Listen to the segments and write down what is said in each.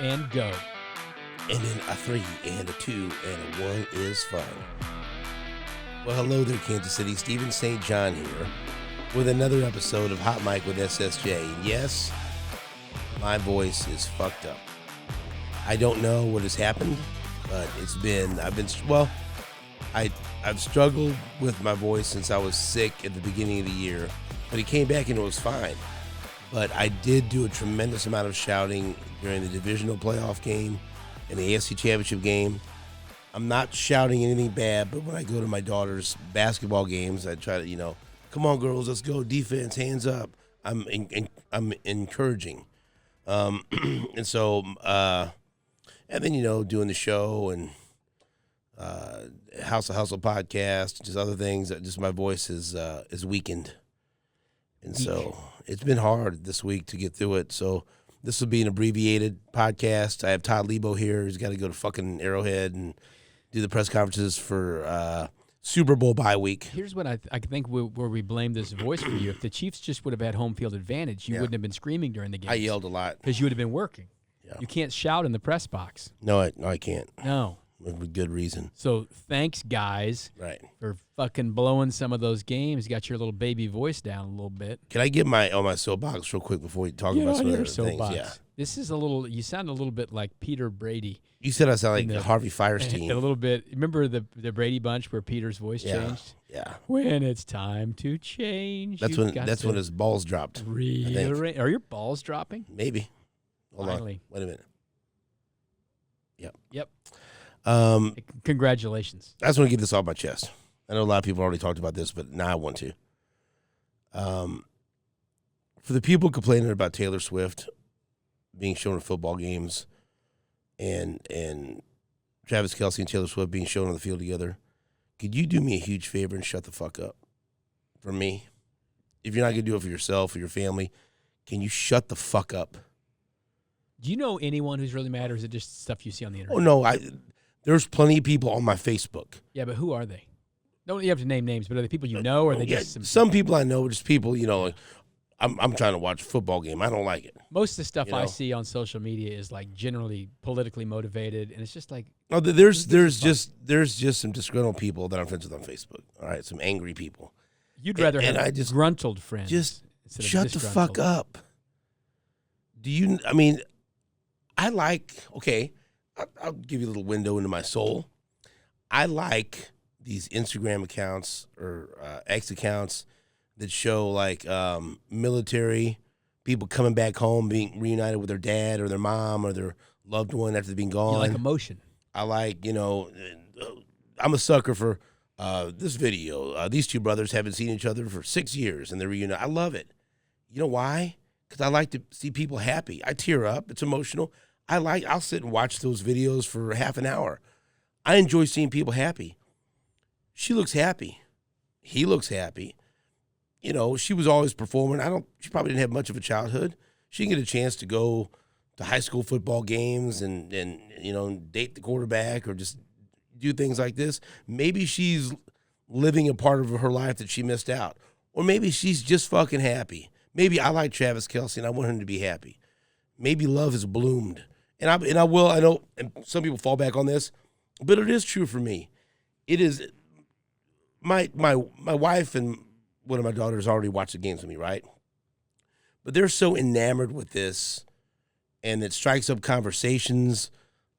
and go. And then a 3 and a 2 and a 1 is fine. Well, hello there, Kansas City. Steven St. John here with another episode of Hot Mic with SSJ. And yes, my voice is fucked up. I don't know what has happened, but I've struggled with my voice since I was sick at the beginning of the year, but it came back and it was fine. But I did do a tremendous amount of shouting during the divisional playoff game and the AFC Championship game. I'm not shouting anything bad, but when I go to my daughter's basketball games, I try to, come on, girls, let's go, defense, hands up. I'm encouraging. And so, and then, doing the show and House of Hustle podcast, just other things, just my voice is weakened. And so it's been hard this week to get through it. So this will be an abbreviated podcast. I have Todd Leabo here. He's got to go to fucking Arrowhead and do the press conferences for Super Bowl bye week. Here's what I think where we blame this voice for you. If the Chiefs just would have had home field advantage, you wouldn't have been screaming during the game. I yelled a lot. Because you would have been working. Yeah. You can't shout in the press box. No, I can't. No. With good reason. So thanks, guys, for fucking blowing some of those games. Got your little baby voice down a little bit. Can I get my soapbox real quick before we talk about some other things? Yeah. This is you sound a little bit like Peter Brady. You said I sound like Harvey Firestein. A little bit. Remember the Brady Bunch where Peter's voice changed? Yeah. When it's time to change. That's when his balls dropped. Are your balls dropping? Maybe. Hold Finally. on. Wait a minute. Yep. I Congratulations. just want to get this off my chest. I know a lot of people already talked about this, but now I want to. For the people complaining about Taylor Swift being shown at football games and Travis Kelce and Taylor Swift being shown on the field together, could you do me a huge favor and shut the fuck up? For me. If you're not going to do it for yourself or your family, can you shut the fuck up? Do you know anyone who's really mad, or is it just stuff you see on the internet? Oh, no. There's plenty of people on my Facebook. Yeah, but who are they? Don't you have to name names, but are they people you know, or are they just some people I know, just people, like, I'm trying to watch a football game. I don't like it. Most of the stuff I see on social media is like generally politically motivated, and it's just like there's just some disgruntled people that I'm friends with on Facebook. All right, some angry people. You'd rather have gruntled friends. Just shut the fuck up. I'll give you a little window into my soul. I like these Instagram accounts or X accounts that show like military people coming back home, being reunited with their dad or their mom or their loved one after they've been gone. You like emotion. I like, I'm a sucker for this video. These two brothers haven't seen each other for 6 years and they're reunited. I love it. You know why? Because I like to see people happy. I tear up. It's emotional. I'll sit and watch those videos for half an hour. I enjoy seeing people happy. She looks happy. He looks happy. She was always performing. She probably didn't have much of a childhood. She didn't get a chance to go to high school football games and date the quarterback or just do things like this. Maybe she's living a part of her life that she missed out. Or maybe she's just fucking happy. Maybe I like Travis Kelce and I want him to be happy. Maybe love has bloomed. And I know, and some people fall back on this, but it is true for me. It is, my wife and one of my daughters already watched the games with me, right? But they're so enamored with this, and it strikes up conversations.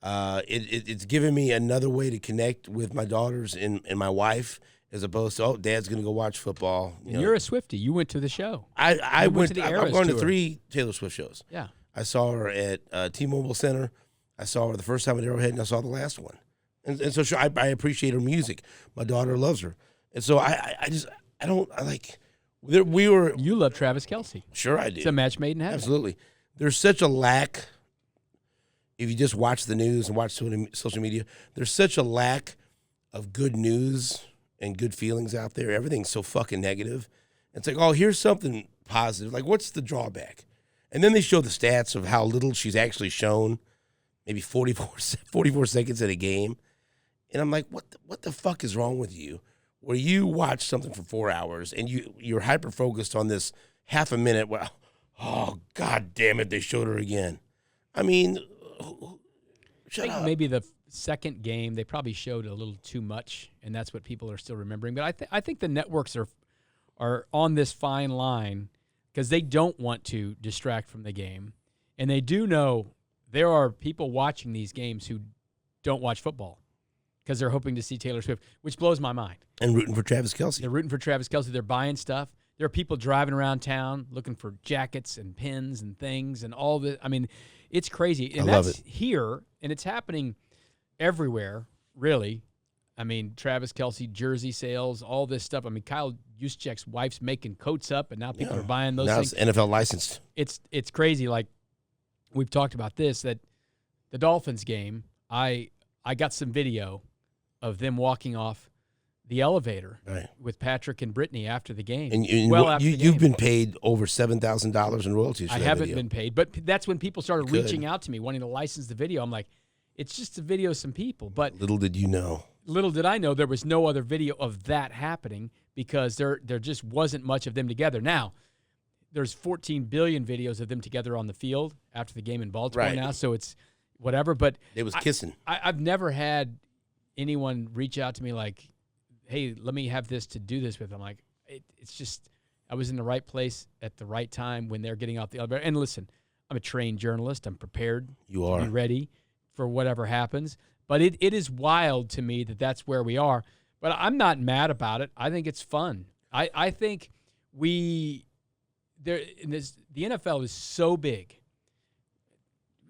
It's given me another way to connect with my daughters and my wife, as opposed to, Dad's going to go watch football. You're a Swiftie. You went to the show. I've gone to 3 Taylor Swift shows. Yeah. I saw her at T-Mobile Center. I saw her the first time at Arrowhead, and I saw the last one. And so I appreciate her music. My daughter loves her. And so You love Travis Kelce. Sure I do. It's a match made in heaven. Absolutely. There's such a lack, if you just watch the news and watch social media, there's such a lack of good news and good feelings out there. Everything's so fucking negative. It's like, here's something positive. Like, what's the drawback? And then they show the stats of how little she's actually shown, maybe 44 seconds at a game. And I'm like, what the fuck is wrong with you? Where you watch something for 4 hours and you're hyper-focused on this half a minute. Well, oh, God damn it, they showed her again. I mean, Shut up. Maybe the second game they probably showed a little too much, and that's what people are still remembering. But I think the networks are on this fine line because they don't want to distract from the game, and they do know there are people watching these games who don't watch football because they're hoping to see Taylor Swift, which blows my mind. And rooting for Travis Kelce. They're rooting for Travis Kelce. They're buying stuff. There are people driving around town looking for jackets and pins and things and all the. I mean, it's crazy. And I love that's it. here, and it's happening everywhere, really. I mean, Travis Kelce jersey sales, all this stuff. I mean, Kyle Juszczyk's wife's making coats up, and now people are buying those things. Now it's NFL licensed. It's crazy. Like, we've talked about this, that the Dolphins game, I got some video of them walking off the elevator with Patrick and Brittany after the game. And after the game. You've been paid over $7,000 in royalties for I that haven't video. been paid, but that's when people started reaching out to me wanting to license the video. I'm like, it's just a video of some people. But little did you know. Little did I know there was no other video of that happening because there just wasn't much of them together. Now, there's 14 billion videos of them together on the field after the game in Baltimore now, so it's whatever. But they was kissing. I've never had anyone reach out to me like, hey, let me have this to do this with. I'm like, it's just I was in the right place at the right time when they're getting off the elevator. And listen, I'm a trained journalist. I'm prepared to be ready for whatever happens. But it is wild to me that that's where we are. But I'm not mad about it. I think it's fun. I think the NFL is so big.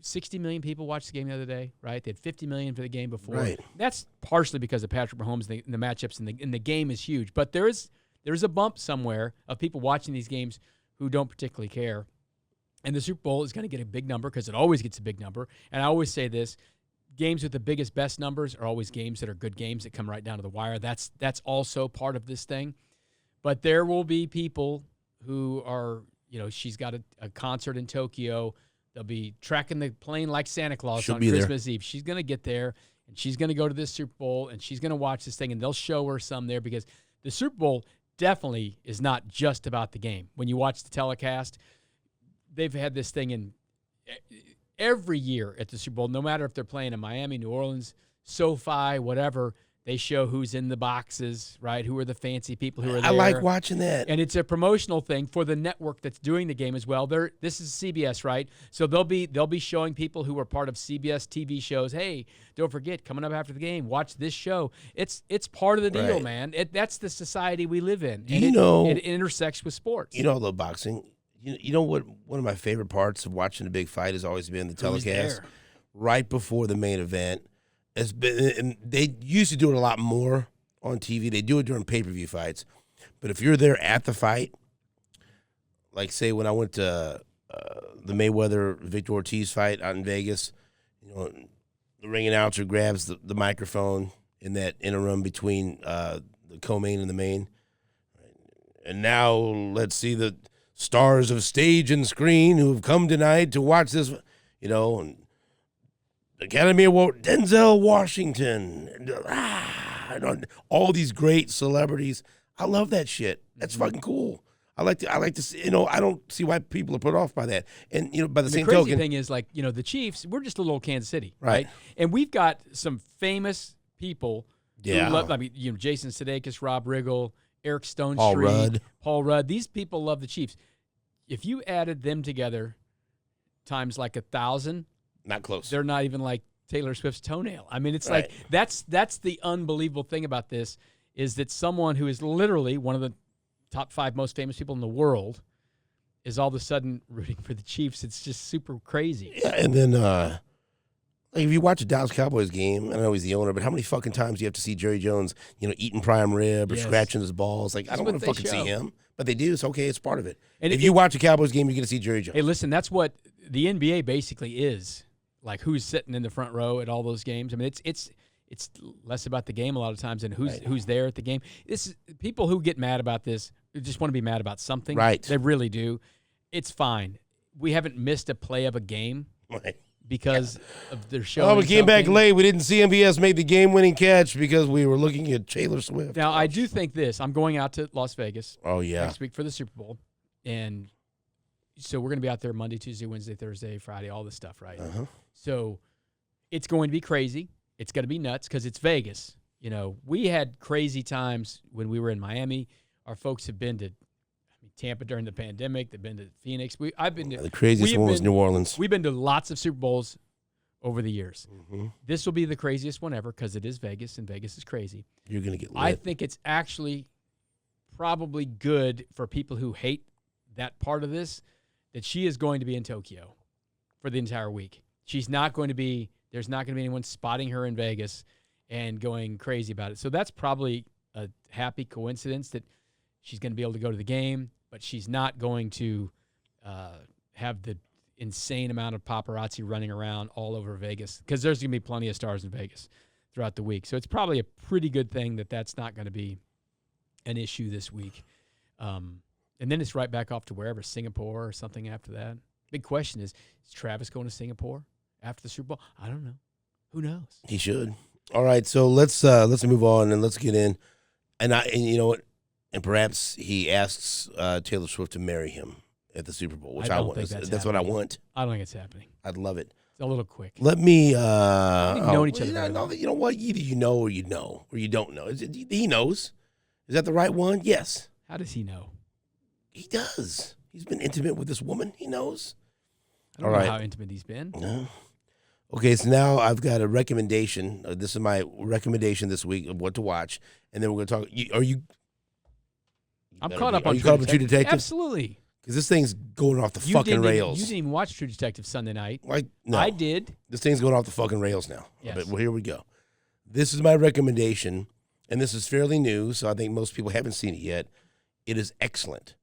60 million people watched the game the other day, right? They had 50 million for the game before. Right. That's partially because of Patrick Mahomes and the matchups, and the game is huge. But there's a bump somewhere of people watching these games who don't particularly care. And the Super Bowl is going to get a big number because it always gets a big number. And I always say this, games with the biggest, best numbers are always games that are good games that come right down to the wire. That's also part of this thing. But there will be people who are, she's got a concert in Tokyo. They'll be tracking the plane like Santa Claus on Christmas Eve. She's going to get there, and she's going to go to this Super Bowl, and she's going to watch this thing, and they'll show her some there because the Super Bowl definitely is not just about the game. When you watch the telecast, they've had this thing in every year at the Super Bowl, no matter if they're playing in Miami, New Orleans, SoFi, whatever, they show who's in the boxes, right? Who are the fancy people who are there. I like watching that. And it's a promotional thing for the network that's doing the game as well. This is CBS, right? So they'll be showing people who are part of CBS TV shows, hey, don't forget, coming up after the game, watch this show. It's part of the deal, man. That's the society we live in. It intersects with sports. I love boxing. You know what? One of my favorite parts of watching a big fight has always been the telecast right before the main event. And they used to do it a lot more on TV. They do it during pay-per-view fights. But if you're there at the fight, like say when I went to the Mayweather-Victor Ortiz fight out in Vegas, the ring announcer grabs the microphone in that interim between the co-main and the main. And now let's see the stars of stage and screen who have come tonight to watch this, and Academy Award, Denzel Washington, and all these great celebrities. I love that shit. That's fucking cool. I like to see, I don't see why people are put off by that. And, by the same token. The crazy thing is, the Chiefs, we're just a little Kansas City, right? And we've got some famous people who love, Jason Sudeikis, Rob Riggle, Eric Stonestreet, Paul Rudd. These people love the Chiefs. If you added them together times like 1,000, not close. They're not even like Taylor Swift's toenail. I mean, it's like that's the unbelievable thing about this is that someone who is literally one of the top 5 most famous people in the world is all of a sudden rooting for the Chiefs. It's just super crazy. Yeah, and then if you watch a Dallas Cowboys game, I know he's the owner, but how many fucking times do you have to see Jerry Jones, eating prime rib or scratching his balls? Like, I don't want to fucking see him. But they do. It's okay. It's part of it. And if you watch a Cowboys game, you're going to see Jerry Jones. Hey, listen, that's what the NBA basically is. Like, who's sitting in the front row at all those games. I mean, it's less about the game a lot of times than who's there at the game. People who get mad about this just want to be mad about something. Right. They really do. It's fine. We haven't missed a play of a game because of their show. Oh, we came back late. We didn't see MVS make the game-winning catch because we were looking at Taylor Swift. Now, I do think this. I'm going out to Las Vegas next week for the Super Bowl. And so we're going to be out there Monday, Tuesday, Wednesday, Thursday, Friday, all this stuff, right? Uh-huh. So It's going to be crazy. It's going to be nuts because it's Vegas. You know, we had crazy times when we were in Miami. Our folks have been to Tampa during the pandemic. They've been to Phoenix. I've been to The craziest one was New Orleans. We've been to lots of Super Bowls over the years. Mm-hmm. This will be the craziest one ever because it is Vegas, and Vegas is crazy. You're going to get lit. I think it's actually probably good for people who hate that part of this that she is going to be in Tokyo for the entire week. She's not going to be – there's not going to be anyone spotting her in Vegas and going crazy about it. So that's probably a happy coincidence that she's going to be able to go to the game, but she's not going to have the insane amount of paparazzi running around all over Vegas because there's going to be plenty of stars in Vegas throughout the week. So it's probably a pretty good thing that that's not going to be an issue this week. And then it's right back off to wherever, Singapore or something after that. Big question is Travis going to Singapore after the Super Bowl? I don't know. Who knows? He should. All right, so let's move on and let's get in. And you know what? And perhaps he asks Taylor Swift to marry him at the Super Bowl, which I want. That's what I want. I don't think it's happening. I'd love it. It's a little quick. Let me. We know each other very well. You know what? Either you know or you don't know. He knows. Is that the right one? Yes. How does he know? He does. He's been intimate with this woman. He knows. I don't know how intimate he's been. No. Okay, so now I've got a recommendation. This is my recommendation this week of what to watch, and then we're going to talk. I'm caught up on True Detective? Absolutely. Because this thing's going off the fucking rails. You didn't even watch True Detective Sunday night. No. I did. This thing's going off the fucking rails now. Yes. But well, here we go. This is my recommendation, and this is fairly new, so I think most people haven't seen it yet. It is excellent,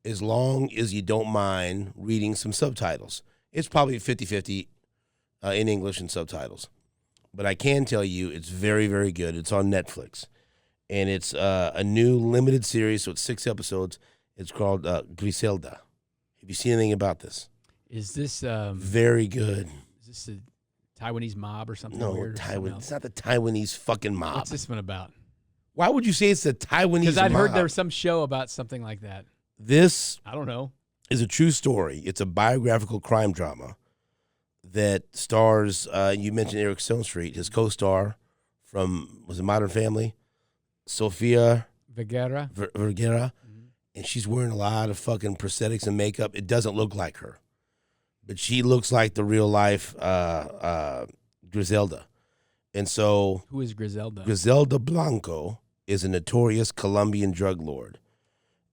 as long as you don't mind reading some subtitles. It's probably 50-50 in English and subtitles. But I can tell you it's very, very good. It's on Netflix. And it's a new limited series, so it's 6 episodes. It's called Griselda. Have you seen anything about this? Is this very good? Is this a Taiwanese mob or something? No, weird Taiwan. It's not the Taiwanese fucking mob. What's this one about? Why would you say it's the Taiwanese mob? Because I'd heard there was some show about something like that. This I don't know. Is a true story. It's a biographical crime drama that stars. You mentioned Eric Stone Street, his co-star from was it Modern Family, Sophia Vergara. And she's wearing a lot of fucking prosthetics and makeup. It doesn't look like her, but she looks like the real life Griselda. And so, who is Griselda? Griselda Blanco is a notorious Colombian drug lord.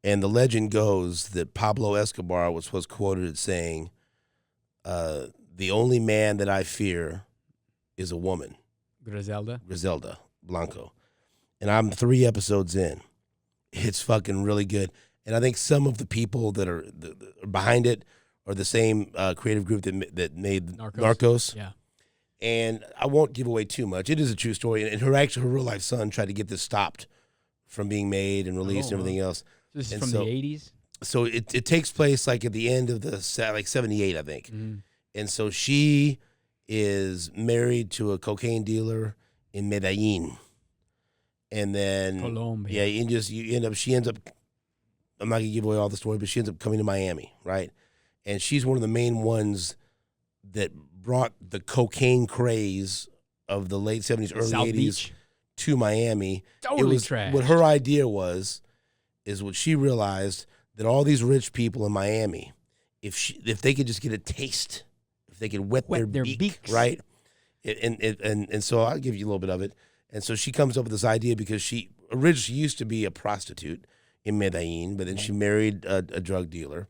And the legend goes that Pablo Escobar was quoted as saying, the only man that I fear is a woman. Griselda Blanco. And I'm 3 episodes in. It's fucking really good. And I think some of the people that are behind it are the same creative group that made Narcos. Yeah. And I won't give away too much. It is a true story. And her real life son tried to get this stopped from being made and released and everything else. This is from the 80s? So it takes place like at the end of the 78, I think. Mm-hmm. And so she is married to a cocaine dealer in Medellin. And then Colombia. Yeah, she ends up, I'm not gonna give away all the story, but she ends up coming to Miami, right? And she's one of the main ones that brought the cocaine craze of the late 70s, early South 80s Beach. To Miami. Totally trash. What her idea is what she realized that all these rich people in Miami, if they could just get a taste, if they could wet their beaks, right? And so I'll give you a little bit of it. And so she comes up with this idea because she originally used to be a prostitute in Medellin, but then she married a drug dealer.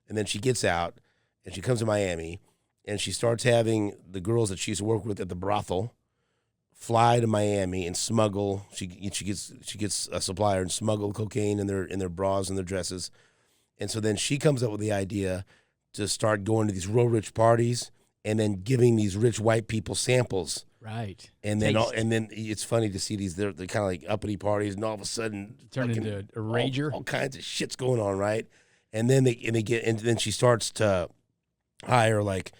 And then she gets out and she comes to Miami and she starts having the girls that she used to work with at the brothel fly to Miami and smuggle. She gets a supplier and smuggle cocaine in their bras and their dresses. And so then she comes up with the idea to start going to these real rich parties and then giving these rich white people samples. Right. And then it's funny to see these they're kind of like uppity parties and all of a sudden turn into a rager. All kinds of shit's going on, right? And then then she starts to hire like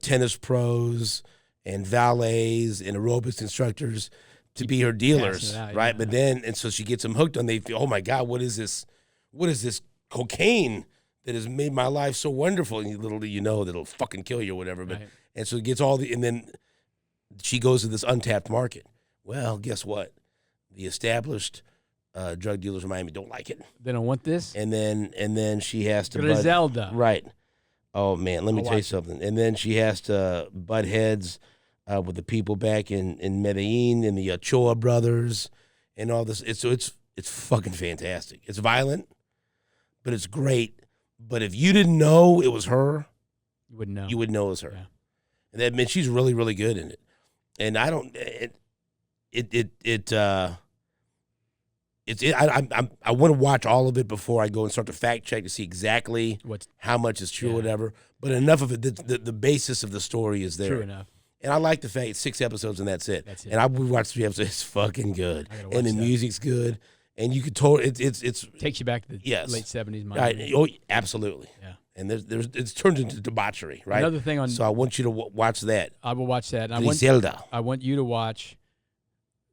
tennis pros and valets and aerobics instructors to be her dealers, right? Yeah. But then so she gets them hooked on. They feel, oh my God, what is this? What is this cocaine that has made my life so wonderful? And little do you know that it'll fucking kill you or whatever. But and so it gets all and then she goes to this untapped market. Well, guess what? The established drug dealers in Miami don't like it. They don't want this. And then she has to Griselda. Right. Oh man, let me I'll tell you watch it. something. And then she has to butt heads with the people back in Medellin and the Ochoa brothers and all this. It's fucking fantastic. It's violent, but it's great. But if you didn't know it was her, You wouldn't know. you would know it was her. Yeah. And that means she's really, really good in it. And I don't. I want to watch all of it before I go and start to fact check to see exactly how much is true or whatever. But enough of it, the basis of the story is there. True enough. And I like the fact it's 6 episodes and that's it. That's it. And I would watch 3 episodes. It's fucking good. I gotta watch And the that. music's good. And you could totally it's Takes you back to the late 70s. right. Miami. Oh, absolutely. Yeah. And there's it's turned into debauchery, right? Another thing on. So I want you to watch that. I will watch that. And Griselda. I want you to watch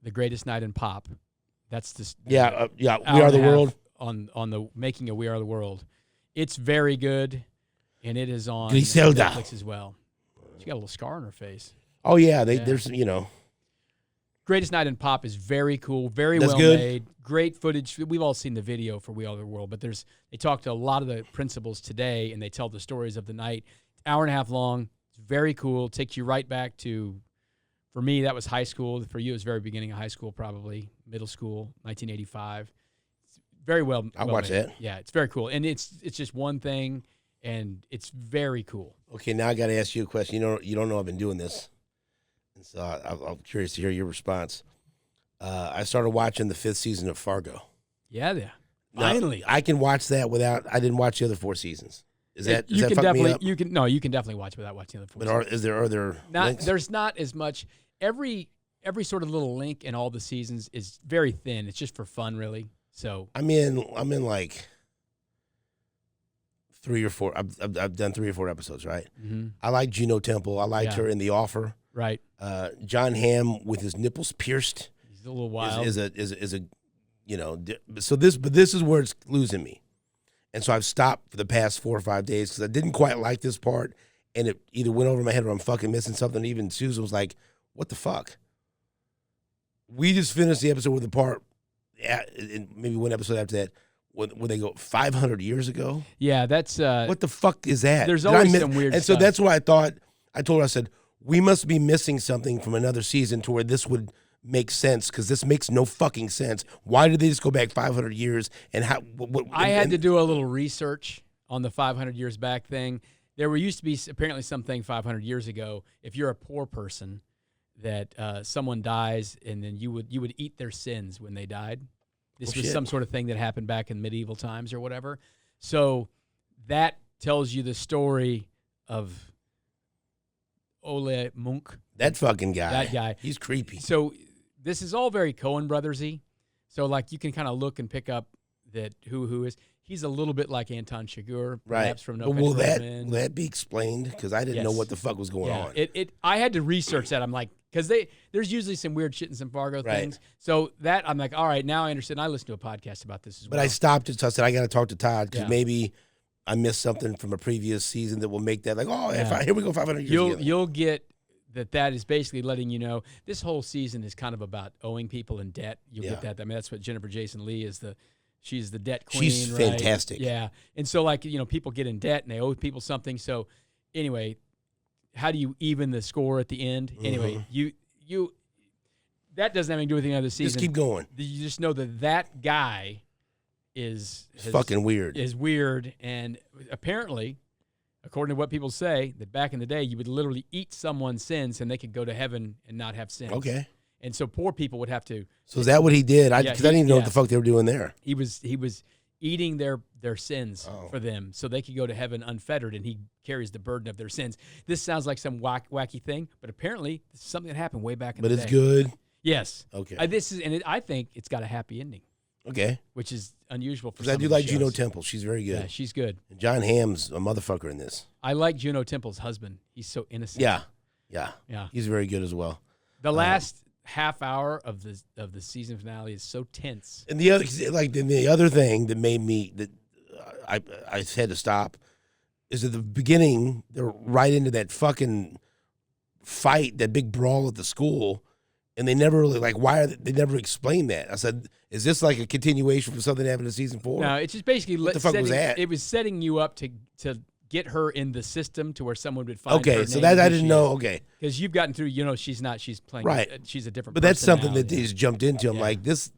The Greatest Night in Pop. That's the Yeah. We hour Are and the a half World. on the making of We Are the World. It's very good, and it is on Griselda. Netflix as well. She got a little scar on her face. Oh yeah, Yeah. there's Greatest Night in Pop is very cool, very That's well good. made, great footage. We've all seen the video for We Are the World, but they talk to a lot of the principals today, and they tell the stories of the night. Hour and a half long. It's very cool. Takes you right back to, for me, that was high school. For you, it was very beginning of high school, probably middle school, 1985. It's very well. I'll well watch made. that. Yeah, it's very cool, and it's just one thing, and it's very cool. Okay, now I got to ask you a question. You don't know I've been doing this, and so I'm curious to hear your response. I started watching the 5th season of Fargo. Yeah, Now, finally. I can watch that without. I didn't watch the other 4 seasons. Is that you can fuck me definitely up? you can definitely watch without watching the full. But are there links? There's not as much. Every sort of little link in all the seasons is very thin. It's just for fun, really. So I'm in like 3 or 4. I've done 3 or 4 episodes. Right. mm-hmm. I like Juno Temple. I liked her in The Offer. Right, John Hamm with his nipples pierced he's a little wild. is a so this is where it's losing me. And so I've stopped for the past 4 or 5 days because I didn't quite like this part, and it either went over my head or I'm fucking missing something. Even Susan was like, "What the fuck?" We just finished the episode with the part, and maybe one episode after that, where they go 500 years ago. Yeah, that's What the fuck is that? There's Did I always miss- some weird And stuff. so that's why I thought. I told her, I said, we must be missing something from another season to where this would make sense, because this makes no fucking sense. Why did they just go back 500 years? And how? I had to do a little research on the 500 years back thing. There used to be apparently something 500 years ago. If you're a poor person, that someone dies and then you would eat their sins when they died. This was shit. some sort of thing that happened back in medieval times or whatever. So that tells you the story of Ole Munk. That fucking guy. That guy. He's creepy. So this is all very Coen Brothers-y. So like you can kind of look and pick up that who is. He's a little bit like Anton Chigurh, perhaps from No But Country will for Old Men. that be explained? Because I didn't know Yes. what the fuck was going on. I had to research that. I'm like, because there's usually some weird shit in some Fargo Right. things. So that I'm like, all right, now I understand. I listened to a podcast about this as But well. I stopped it, so I said I got to talk to Todd, because Yeah. maybe I missed something from a previous season that will make that like, oh, Yeah. here we go, 500 years. together. You'll get that is basically letting you know this whole season is kind of about owing people in debt. You'll get that. I mean, that's what Jennifer Jason Leigh is she's the debt queen. She's right? fantastic. Yeah. And so like, people get in debt and they owe people something. So anyway, how do you even the score at the end? Anyway, you that doesn't have anything to do with the other season. Just keep going. You just know that guy is Fucking weird. Is weird, and apparently, according to what people say, that back in the day you would literally eat someone's sins and they could go to heaven and not have sins. Okay. And so poor people would have to. So is that what he did? Because I didn't even know what the yes. fuck they were doing there. He was eating their sins for them so they could go to heaven unfettered, and he carries the burden of their sins. This sounds like some wacky thing, but apparently this is something that happened way back in the day. But it's good. Yes. Okay. I think it's got a happy ending, Okay. which is unusual for Because I some do of the like Juno shows. Temple. She's very good. Yeah, she's good. And John Hamm's a motherfucker in this. I like Juno Temple's husband. He's so innocent. Yeah. Yeah. He's very good as well. The last half hour of the season finale is so tense. And the other thing that made me I had to stop is at the beginning they're right into that fucking fight, that big brawl at the school, and they never really they never explained that. I said, is this like a continuation from something that happened in season 4? No, it's just basically what the fuck was that? It was setting you up to get her in the system to where someone would find her Okay, name so that I didn't know. Okay, because you've gotten through. She's playing right. She's a different. But that's something that they personality. just jumped into. I'm like, this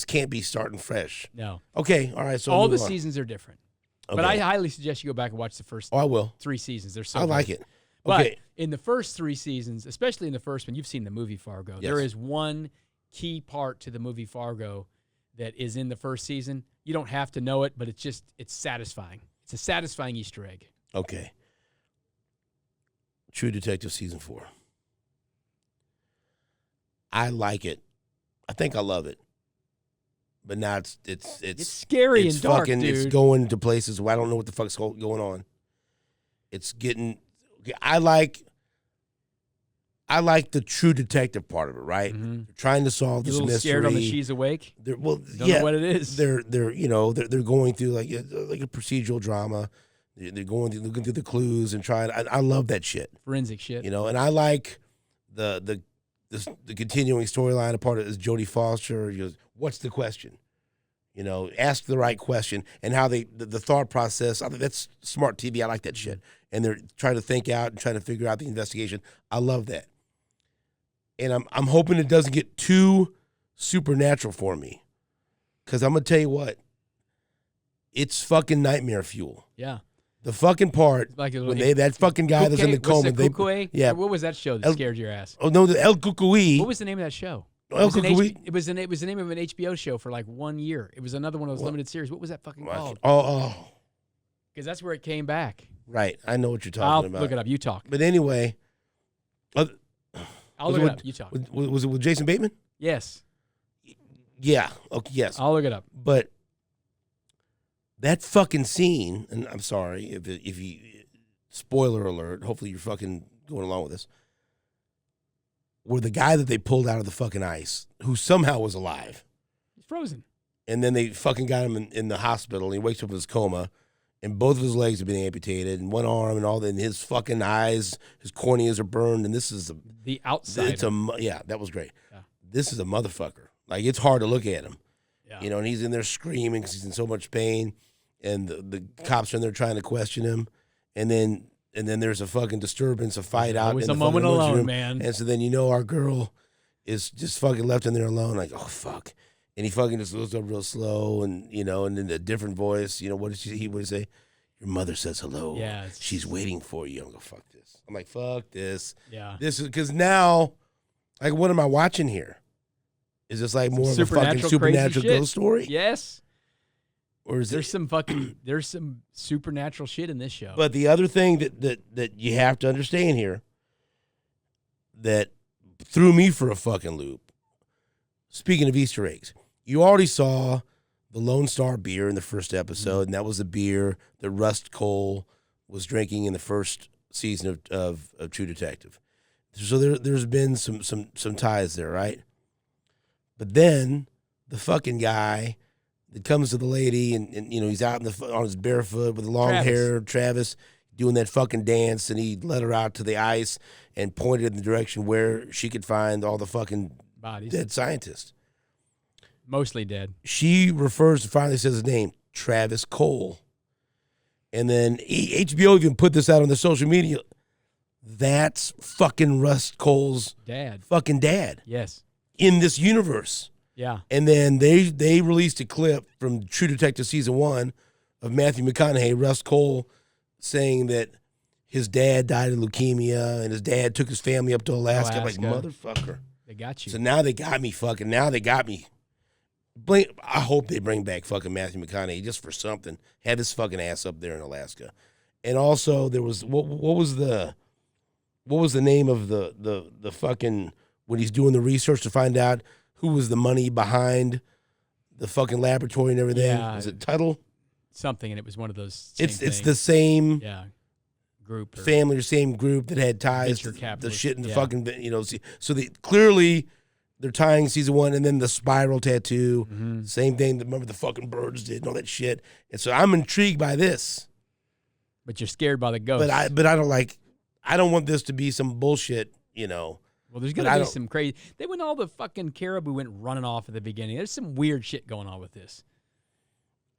can't be starting fresh. No. Okay, all right. So all move the on. seasons are different. Okay. But I highly suggest you go back and watch the first. Oh, I will. 3 seasons. They're so I like good. it. But Okay. in the first 3 seasons, especially in the first one, you've seen the movie Fargo. Yes. There is one key part to the movie Fargo that is in the first season. You don't have to know it, but it's satisfying. It's a satisfying Easter egg. Okay. True Detective season 4. I like it. I think I love it. But now it's scary it's and dark, fucking, dude. It's going to places where I don't know what the fuck's going on. It's getting. Okay, I like the true detective part of it, right? Mm-hmm. They're trying to solve You this a little mystery. scared on the she's awake? Don't know what it is. They're going through like a procedural drama. They're looking through the clues and trying. I love that shit. Forensic shit. And I like the continuing storyline. A part of it is Jodie Foster. He goes, what's the question? Ask the right question, and how the thought process. I think that's smart TV. I like that shit. And they're trying to think out and trying to figure out the investigation. I love that. And I'm hoping it doesn't get too supernatural for me, because I'm gonna tell you what, it's fucking nightmare fuel. Yeah. The fucking part Like when that fucking guy that's in the coma. Yeah. What was that show that scared your ass? Oh no, the El Cucuy. What was the name of that show? El Cucuy. It was the name of an HBO show for like 1 year. It was another one of those limited series. What was that fucking called? Oh. Because that's where it came back. Right. I know what you're I'll talking about. look it up. You talk. But anyway. I'll look it up. You talk. Was it with Jason Bateman? Yes. Yeah. Okay. Yes. I'll look it up. But that fucking scene, and I'm sorry if you, spoiler alert, hopefully you're fucking going along with this, where the guy that they pulled out of the fucking ice, who somehow was alive. He's frozen. And then they fucking got him in the hospital, and he wakes up in his coma, and both of his legs have been amputated, and one arm, and his fucking eyes, his corneas are burned, and this is the outside. Yeah, that was great. Yeah. This is a motherfucker. Like, it's hard to look at him. Yeah. And he's in there screaming because he's in so much pain, and the cops are in there trying to question him, and then there's a fucking disturbance, a fight out. It was in a the moment fucking alone, room. man. And so then our girl is just fucking left in there alone, like, oh fuck. And he fucking just goes up real slow, and and in a different voice, what did he would say? Your mother says hello. Yeah, she's waiting for you. I'm like, fuck this. I'm like, fuck this. Yeah. This is because now, like, what am I watching here? Is this like more of a fucking supernatural ghost story? Yes. Or is there's some supernatural shit in this show. But the other thing that you have to understand here that threw me for a fucking loop, speaking of Easter eggs, you already saw the Lone Star beer in the first episode, and that was the beer that Rust Cole was drinking in the first season of True Detective. So there's been some ties there, right? But then the fucking guy that comes to the lady and he's out on his barefoot with the long hair, Travis, doing that fucking dance, and he led her out to the ice and pointed in the direction where she could find all the fucking bodies, dead scientists. Mostly dead. She finally says his name, Travis Cole. And then HBO even put this out on their social media. That's fucking Rust Cole's dad. Fucking dad. Yes. In this universe. Yeah. And then they released a clip from True Detective Season 1 of Matthew McConaughey, Rust Cole, saying that his dad died of leukemia and his dad took his family up to Alaska. I'm like, motherfucker. They got you. So now they got me fucking. Now they got me. I hope they bring back fucking Matthew McConaughey just for something. Have his fucking ass up there in Alaska. And also there was what was the name of the fucking when he's doing the research to find out who was the money behind the fucking laboratory and everything? Yeah. Was it Tuttle? Something, and it was one of those. It's the same group family or same group that had ties to the shit in the fucking so they clearly they're tying Season 1 and then the spiral tattoo, same thing. Remember the fucking birds did and all that shit. And so I'm intrigued by this. But you're scared by the ghost. But I don't want this to be some bullshit you know. Well, there's going to be some crazy. They went all the fucking caribou went running off at the beginning. There's some weird shit going on with this.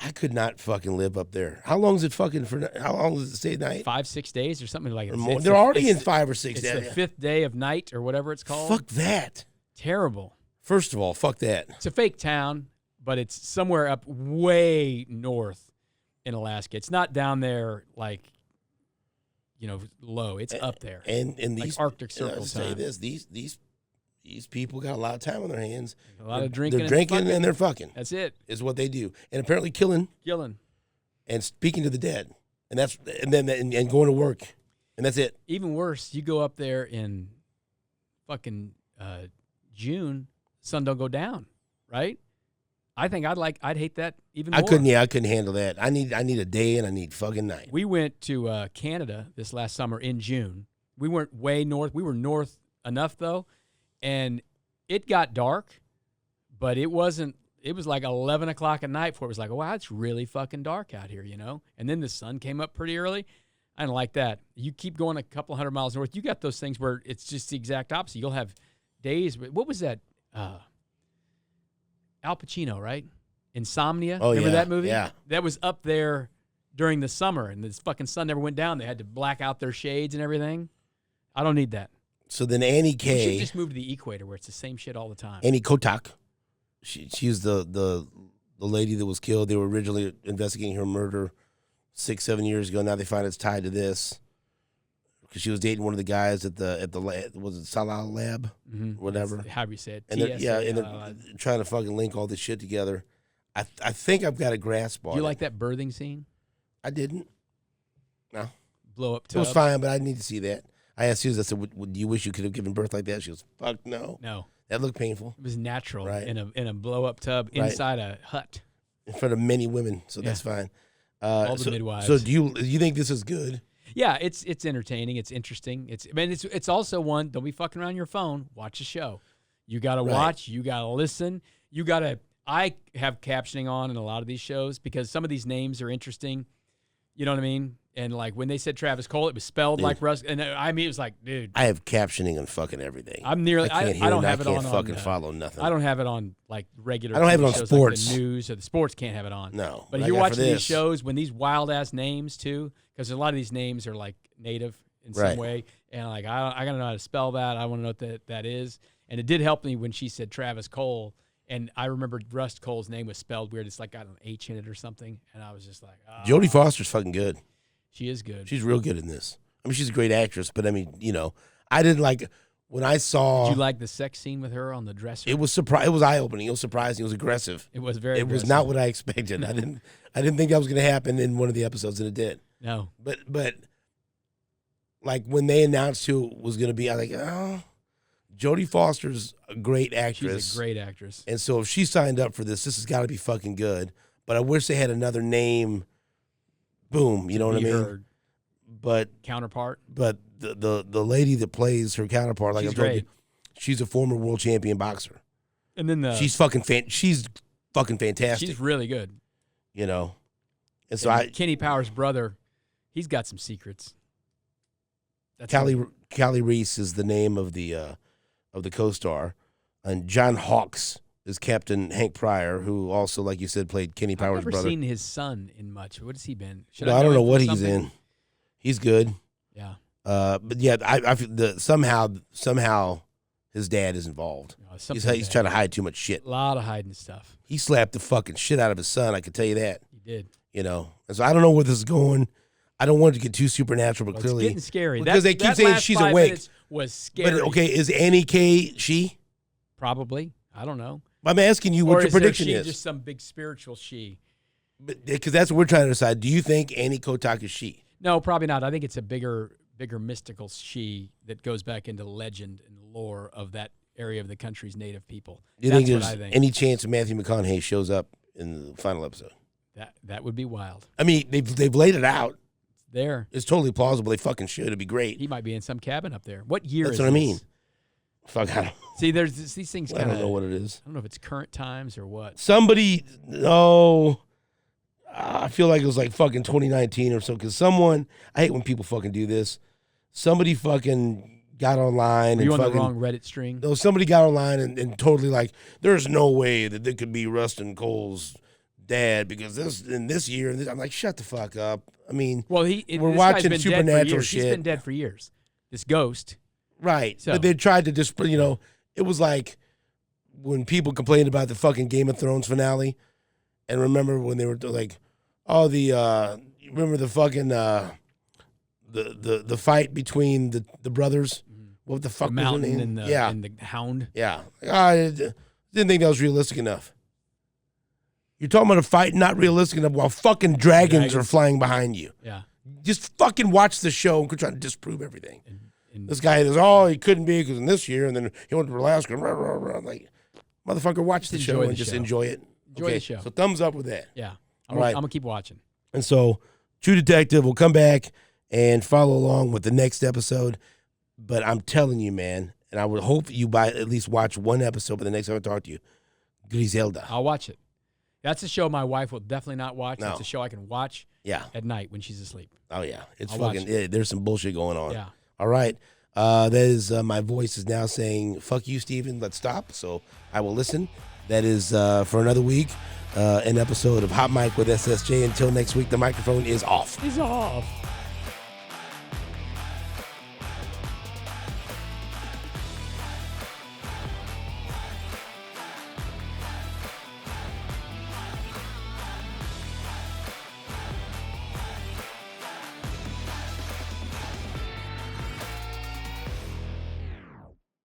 I could not fucking live up there. How long is it fucking for? How long does it stay at night? 5-6 days or something like that. They're already in 5 or 6 days. It's the 5th day of night or whatever it's called. Fuck that. Terrible. First of all, fuck that. It's a fake town, but it's somewhere up way north in Alaska. It's not down there like, low. It's up there. And like these Arctic Circle. I'll say this: these people got a lot of time on their hands. A lot of drinking. They're drinking and they're fucking. That's it. Is what they do, and apparently killing and speaking to the dead, and then going to work, and that's it. Even worse, you go up there in fucking June, sun don't go down, right? I think I'd hate that even more. I couldn't handle that. I need a day and I need fucking night. We went to Canada this last summer in June. We weren't way north. We were north enough though, and it got dark, but it wasn't. It was like 11 o'clock at night before it was like, oh, wow, it's really fucking dark out here, And then the sun came up pretty early. I don't like that. You keep going a couple hundred miles north, you got those things where it's just the exact opposite. You'll have days. What was that? Al Pacino, right? Insomnia. Oh, Remember yeah, that movie? yeah. That was up there during the summer, and this fucking sun never went down. They had to black out their shades and everything. I don't need that. So then Annie We K. should just move to the equator where it's the same shit all the time. Annie Kotak. She's the lady that was killed. They were originally investigating her murder 6-7 years ago. Now they find it's tied to this because she was dating one of the guys at the was it Salah Lab, whatever. That's how you said. And they're trying to fucking link all this shit together. I think I've got a grasp on it. Do you like that birthing scene? I didn't. No. Blow up tub? It was fine, but I need to see that. I asked Susan, I said, would you wish you could have given birth like that? She goes, fuck no. No. That looked painful. It was natural Right. in a blow up tub inside a hut. In front of many women, so that's fine. All the midwives. So do you think this is good? Yeah, it's entertaining. It's interesting. It's also one. Don't be fucking around your phone. Watch a show. You got to watch. You got to listen. You got to. I have captioning on in a lot of these shows because some of these names are interesting. You know what I mean? And like when they said Travis Cole, it was spelled like Russ. And I mean, it was like, dude. I have captioning on fucking everything. I'm nearly. I don't have it on. I can't fucking follow nothing. I don't have it on like regular. I don't have it on shows, sports. like the news or the sports can't have it on. No, but if you're watching these shows when these wild ass names too, because a lot of these names are like native in some way, and like I gotta know how to spell that. I want to know what that is. And it did help me when she said Travis Cole. And I remembered Russ Cole's name was spelled weird. It's like got an H in it or something. And I was just like, oh. Jodie Foster's fucking good. She is good. She's real good in this. I mean, she's a great actress, but I mean, I didn't like when I saw. Did you like the sex scene with her on the dresser? It was It was eye opening. It was surprising. It was aggressive. It was very. It was not what I expected. I didn't think that was going to happen in one of the episodes, and it did. No. But like when they announced who it was going to be, I was like, oh. Jodie Foster's a great actress. She's a great actress. And so if she signed up for this has got to be fucking good. But I wish they had another name. Boom, you know what I mean? Her but counterpart. But the lady that plays her counterpart, like I told you, she's a former world champion boxer. And then she's fucking fantastic. She's really good. And so Kenny Powers' brother, he's got some secrets. Callie Reese is the name of the co-star, and John Hawkes is Captain Hank Pryor, who also, like you said, played Kenny Powers' brother. I've never seen his son in much. What has he been? I don't know what he's in. He's good. Yeah. But yeah, I feel somehow his dad is involved. He's trying to hide too much shit. A lot of hiding stuff. He slapped the fucking shit out of his son. I can tell you that. He did. And so I don't know where this is going. I don't want it to get too supernatural, but clearly it's getting scary because they keep saying she's awake. Was scary. But okay, is Annie K she? Probably. I don't know. I'm asking you what your prediction is. Is just some big spiritual she? Because that's what we're trying to decide. Do you think Annie Kotak is she? No, probably not. I think it's a bigger mystical she that goes back into legend and lore of that area of the country's native people. Do you think there's any chance Matthew McConaughey shows up in the final episode? That would be wild. I mean, they've laid it out. There. It's totally plausible. They fucking should. It'd be great. He might be in some cabin up there. What year That's is what this? I mean. Fuck, I don't. See, there's these things kind of. I don't know what it is. I don't know if it's current times or what. I feel like it was like fucking 2019 or so. Because I hate when people fucking do this. Somebody fucking got online Were you and on the fucking. wrong Reddit string? No, somebody got online and totally like, there's no way that there could be Rustin Cole's dad because this year. I'm like, shut the fuck up. I mean, Well, we're this watching guy's been supernatural dead for years. shit. He's been dead for years. This ghost. Right. So- But they tried to just, it was like when people complained about the fucking Game of Thrones finale. And remember when they were like, oh, remember the fucking, the fight between the brothers? What the fuck The was her mountain name? and the hound. Yeah. I didn't think that was realistic enough. You're talking about a fight not realistic enough while fucking dragons are flying behind you. Yeah. Just fucking watch the show and quit trying to disprove everything. And This guy is, he couldn't be because in this year, and then he went to Alaska. Rah, rah, rah. Like, motherfucker, watch the show and just enjoy it. Enjoy the show. So thumbs up with that. Yeah. All right. I'm going to keep watching. And so True Detective will come back and follow along with the next episode. But I'm telling you, man, and I would hope you at least watch one episode for the next time I talk to you, Griselda. I'll watch it. That's a show my wife will definitely not watch. No. That's a show I can watch at night when she's asleep. Oh, yeah. It's I'll fucking, there's some bullshit going on. Yeah. All right. That is, my voice is now saying, fuck you, Steven, let's stop. So I will listen. That is for another week, an episode of Hot Mic with SSJ. Until next week, the microphone is off. He's off.